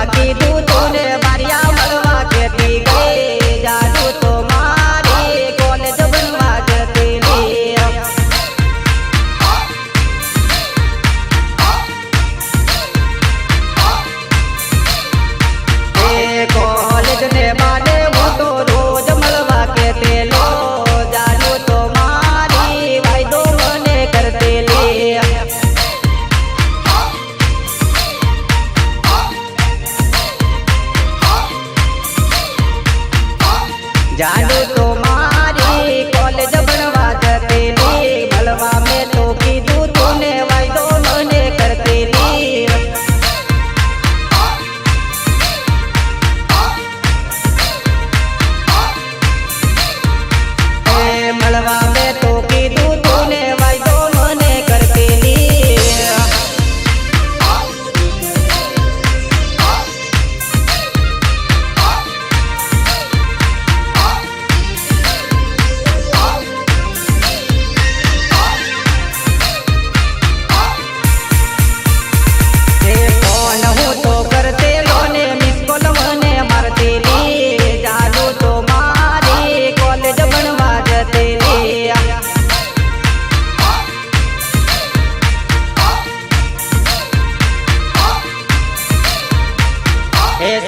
માં કીધું તું ને મારિયા મળવા કેતી ગઈ જાદુ તો મારી કોલેજ બનવા જતી લી એ કોલેજ ને બાને હું તો રોજ મળવા કેતી લો જાદુ તો મારી વાયદો મને કરતી લી જાદુ તો મારી કોલેજ બનવા જતી લી મળવા મેં તો કીધું તું ને વાયદો મને કરતી લી મળવા મેં તો કીધું તું ને વાયદો મને કરતી લી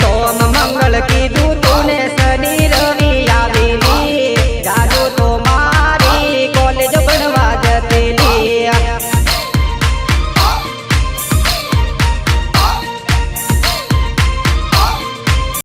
સોમ મંગળ કીધું